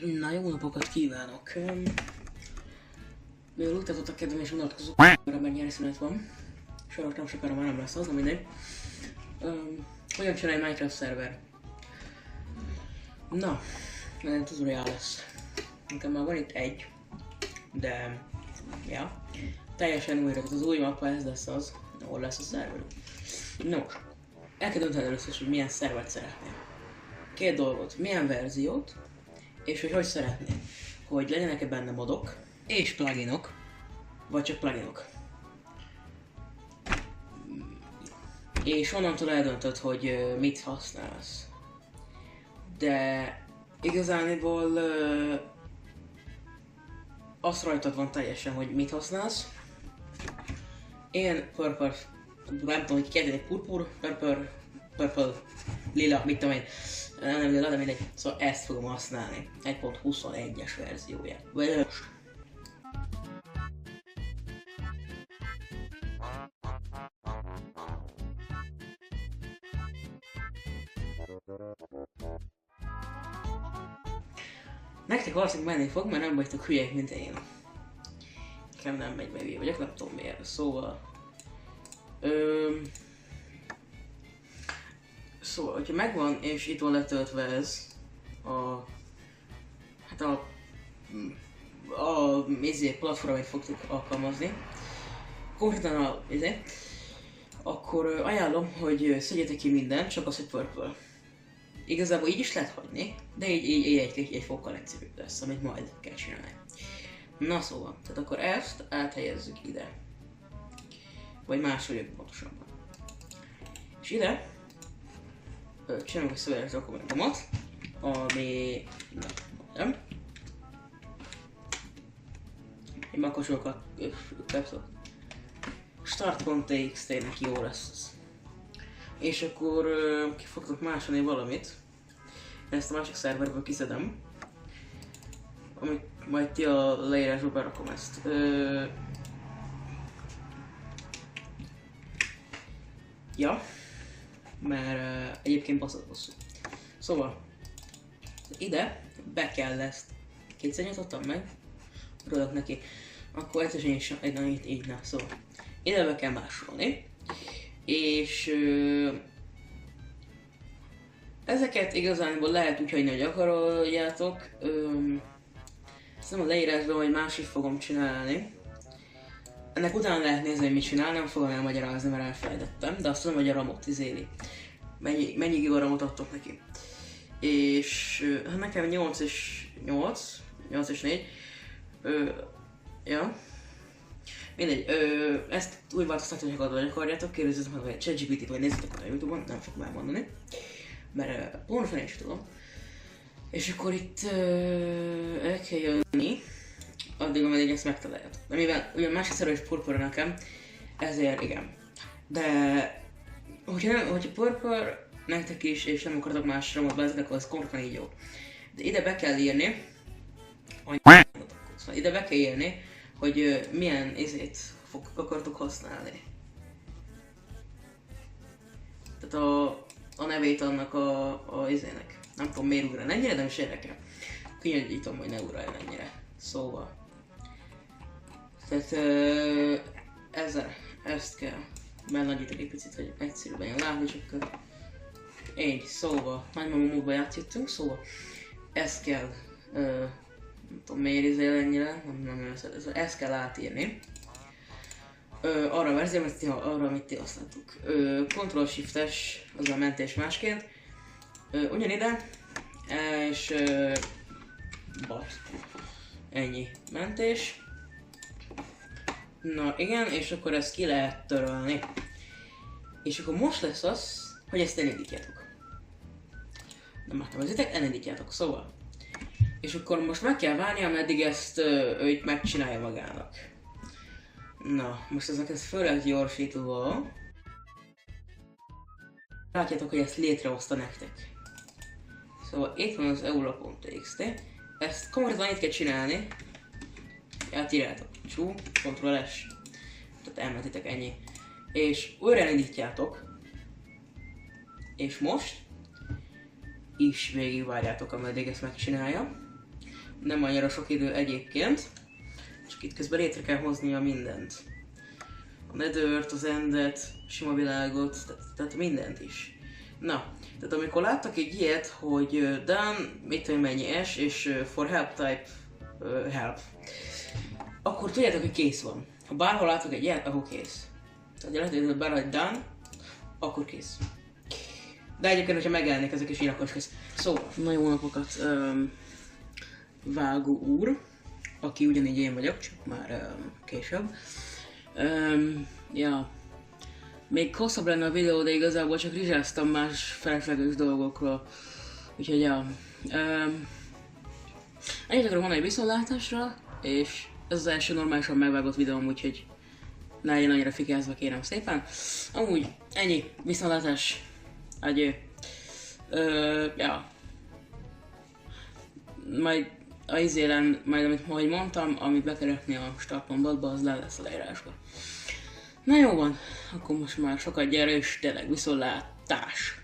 Na, jó napokat kívánok! Mivel úgy tartott a kedvem és unatkozó mert nyári szünet van. Sajnos nem sokára már nem lesz az, na mindegy. Hogyan csinálj Minecraft szerver? Na, nagyon tutorial lesz. Nekem már van itt egy, de ja, teljesen újra, az új mappa ez lesz az, ahol lesz a szerver. Nos, el kell döntened először, hogy milyen szervert szeretnél. Két dolgot, milyen verziót, és hogy szeretnéd. Hogy legyenek-e benne modok, és pluginok, vagy csak pluginok. És onnantól eldöntöd, hogy mit használsz. De igazániból azt rajtad van teljesen, hogy mit használsz. Én purple, nem tudom, hogy kérdezik, purpur, purple, lila, mit tudom én. Nem lila, de mindegy. Szóval ezt fogom használni. 1.21-es verzióját. Nektek valószínűleg menni fog, mert nem vagytok hülyek, mint én. Nekem nem megy, mert hülye vagyok, nem tudom miért. Szóval... Szóval, hogyha megvan és itt van letöltve ez a platform, amit fogtok alkalmazni, konkrétan akkor ajánlom, hogy szedjetek ki mindent, csak az, hogy purple. Igazából így is lehet hagyni, de így egy fokkal egyszerűbb lesz, amit majd kell csinálni. Na szóval, tehát akkor ezt áthelyezzük ide. Vagy máshogy pontosabban. És ide csinálunk egy szöveges dokumentumot, ami... nem. Egy makasokat start.txt-nek jó lesz ez. És akkor ki fogtok másolni valamit. Ezt a másik szerverből kiszedem. Amit majd ti a leírásba berakom ezt. Ja. Mert egyébként baszott bosszú. Szóval ide be kell ezt. Kétszer nyitottam meg. Rodok neki. Akkor egyszerűen így, na, szóval. Ide be kell másolni. És ezeket igazából lehet úgy hagyni, hogy akaroljátok. Ezt nem a leírásban, hogy máshogy fogom csinálni. Ennek utána lehet nézni, hogy mit csinál, nem fogom elmagyarázni, mert elfelejtettem, de azt tudom, hogy a ramot izéli. Mennyi gigaramot adtok neki. És nekem 8 és 4. Ja. Mindegy, ezt úgy változtatni, hogy akarjátok, kérdezzétek meg a ChatGPT-t, vagy nézzétek a YouTube-on, nem fogom elmondani. Mert pontosan én is tudom. És akkor itt el kell jönni, addig, ameddig ezt megtaláljátok. De mivel ugyan másik szerelős purpura nekem, ezért igen. De hogyha purpur nektek is, és nem akartok más ramot bevezetni, akkor az konkrétan így jó. De ide be kell írni, hogy milyen akartok használni. Tehát a nevét annak a izének. Nem tudom miért ugrál ennyire, de is érdekel. Kinyítom, hogy ne ugráljon ennyire. Szóval. Tehát ezt kell nagyítani egy picit, hogy egyszerűen jön látni, csak így, szóval. Nagymamamúba átjöttünk, szóval. Ezt kell, nem tudom miért izél ennyire, ezt kell átírni. Arra a verzió, amit ti használtuk. Ctrl-Shift-es, az a mentés másként. Ugyanide, és ennyi mentés. Na igen, és akkor ezt ki lehet törölni. És akkor most lesz az, hogy ezt elindítjátok. Nem megnevezitek, elindítjátok, szóval. És akkor most meg kell várni, ameddig ezt ő megcsinálja magának. Na, most ez föl lett gyorsítva. Látjátok, hogy ezt létrehozta nektek. Szóval itt van az eula.txt. Ezt konkrétan itt kell csinálni. Átírjátok. Csú, Ctrl-S. Tehát elmetitek ennyi. És újra elindítjátok. És most is végigvárjátok, ameddig ezt megcsinálja. nem annyira sok idő egyébként. Csak itt közben létre kell hoznia mindent. A Nethert, az Endet, sima világot, tehát mindent is. Na, tehát amikor láttak egy ilyet, hogy done, mit tudom mennyi S, és for help type help, akkor tudjátok, hogy kész van. Ha bárhol látok egy ilyet, akkor kész. Tehát lehet, hogy bárhol done, akkor kész. De egyébként, hogyha megállnék ezek is, én akkor is kész. Szóval, na jó napokat, Vágó úr, aki ugyanígy én vagyok, csak már később. Ja. Még hosszabb lenne a videó, de igazából csak rizsáztam más felesleges dolgokról. Úgyhogy ja. Ennyit akarom mondani viszontlátásra, és ez az első normálisan megvágott videóm, úgyhogy ne legyen annyira fikázva, kérem szépen. Amúgy ennyi, viszontlátás, adjö. Ja. Majd a izélen, majd amit majd mondtam, amit be kell rakni a startpontba, az le lesz a leírásba. Na jó van, akkor most már sokat gyere, és tényleg viszontlátás!